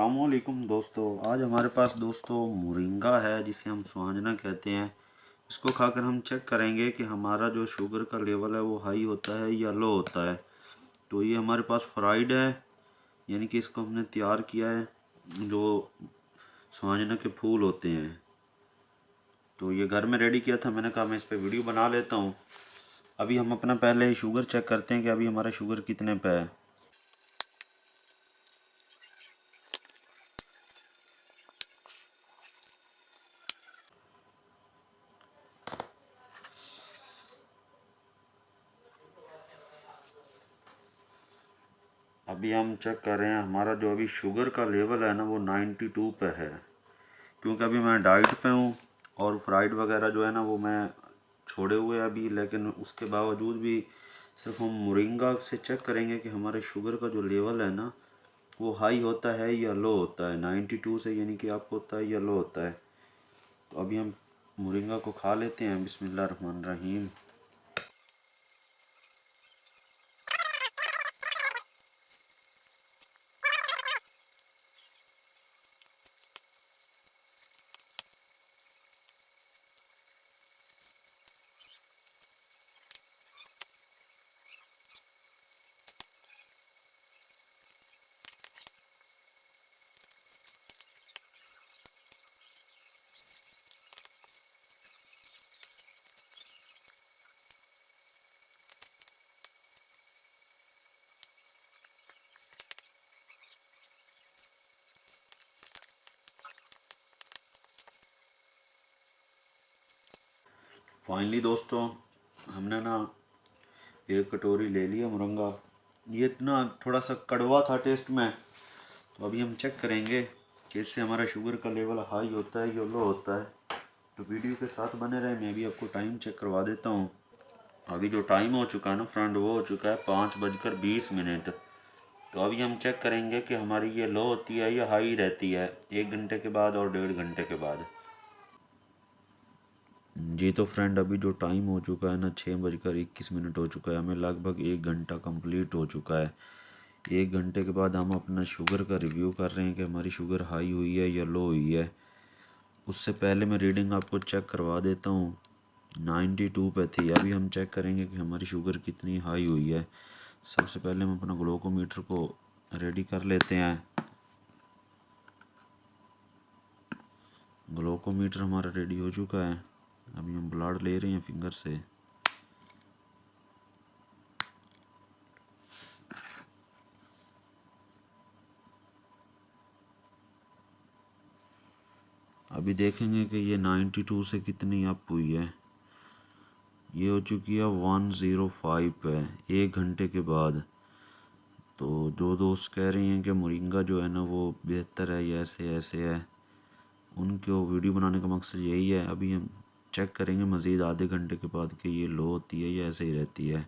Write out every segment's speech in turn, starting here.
अस्सलामुअलैकुम दोस्तों। आज हमारे पास दोस्तों मोरिंगा है जिसे हम स्वांजना कहते हैं। इसको खाकर हम चेक करेंगे कि हमारा जो शुगर का लेवल है वो हाई होता है या लो होता है। तो ये हमारे पास फ्राइड है, यानी कि इसको हमने तैयार किया है जो स्वांजना के फूल होते हैं। तो ये घर में रेडी किया था, मैंने कहा मैं इस पर वीडियो बना लेता हूँ। अभी हम अपना पहले शुगर चेक करते हैं कि अभी हमारा शुगर कितने पे है। अभी हम चेक कर रहे हैं, हमारा जो अभी शुगर का लेवल है ना वो 92 पे है। क्योंकि अभी मैं डाइट पे हूँ और फ्राइड वगैरह जो है ना वो मैं छोड़े हुए अभी, लेकिन उसके बावजूद भी सिर्फ हम मोरिंगा से चेक करेंगे कि हमारे शुगर का जो लेवल है ना वो हाई होता है या लो होता है। 92 से यानी कि अप होता है या लो होता है। तो अभी हम मोरिंगा को खा लेते हैं। बिस्मिल्लाहिर्रहमानिर्रहीम। फाइनली दोस्तों हमने ना एक कटोरी ले लिया मोरिंगा। ये इतना थोड़ा सा कड़वा था टेस्ट में। तो अभी हम चेक करेंगे कि इससे हमारा शुगर का लेवल हाई होता है या लो होता है। तो वीडियो के साथ बने रहे। मैं भी आपको टाइम चेक करवा देता हूँ। अभी जो टाइम हो चुका है ना फ्रेंड, वो हो चुका है 5:20। तो अभी हम चेक करेंगे कि हमारी ये लो होती है या हाई रहती है 1 घंटे के बाद और 1.5 घंटे के बाद। जी तो फ्रेंड अभी जो टाइम हो चुका है ना 6:21 हो चुका है। हमें लगभग 1 घंटा कंप्लीट हो चुका है। 1 घंटे के बाद हम अपना शुगर का रिव्यू कर रहे हैं कि हमारी शुगर हाई हुई है या लो हुई है। उससे पहले मैं रीडिंग आपको चेक करवा देता हूँ। 92 पे थी। अभी हम चेक करेंगे कि हमारी शुगर कितनी हाई हुई है। सबसे पहले हम अपना ग्लूकोमीटर को रेडी कर लेते हैं। ग्लूकोमीटर हमारा रेडी हो चुका है। अभी हम ब्लड ले रहे हैं फिंगर से। अभी देखेंगे कि ये 92 से कितनी अप हुई है। ये हो चुकी है 105 पे 1 घंटे के बाद। तो जो दोस्त कह रहे हैं कि मोरिंगा जो है ना वो बेहतर है या ऐसे ऐसे है, उनको वीडियो बनाने का मकसद यही है। अभी हम चेक करेंगे मज़ीद आधे घंटे के बाद कि ये लो होती है या ऐसे ही रहती है।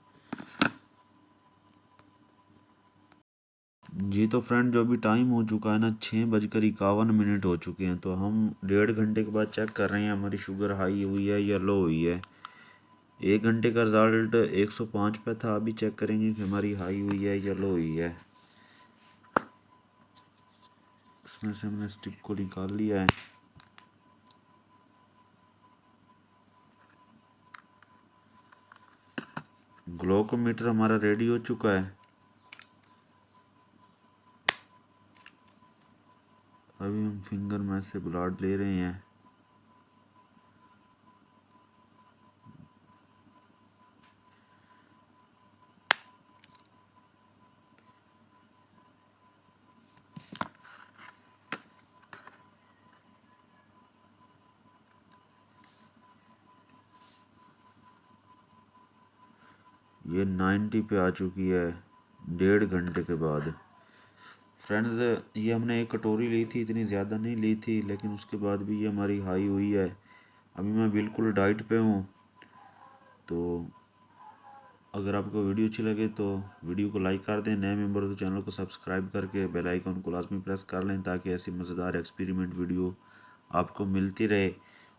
जी तो फ्रेंड जो अभी टाइम हो चुका है ना 6:51 हो चुके हैं। तो हम 1.5 घंटे के बाद चेक कर रहे हैं हमारी शुगर हाई हुई है या लो हुई है। 1 घंटे का रिज़ल्ट 105 पे था। अभी चेक करेंगे कि हमारी हाई हुई है या लो हुई है। इसमें से हमने स्टिक को निकाल लिया है। ग्लूकोमीटर हमारा रेडी हो चुका है। अभी हम फिंगर में से ब्लड ले रहे हैं। ये 90 पे आ चुकी है 1.5 घंटे के बाद। फ्रेंड्स ये हमने एक कटोरी ली थी, इतनी ज़्यादा नहीं ली थी, लेकिन उसके बाद भी ये हमारी हाई हुई है। अभी मैं बिल्कुल डाइट पे हूँ। तो अगर आपको वीडियो अच्छी लगे तो वीडियो को लाइक कर दें। नए मेंबर हो तो चैनल को सब्सक्राइब करके बेल आइकन को लाजमी प्रेस कर लें, ताकि ऐसी मज़ेदार एक्सपेरिमेंट वीडियो आपको मिलती रहे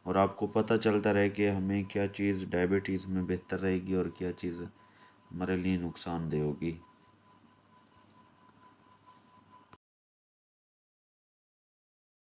और आपको पता चलता रहे कि हमें क्या चीज़ डायबिटीज़ में बेहतर रहेगी और क्या चीज़ हमारे लिए नुकसानदेह होगी।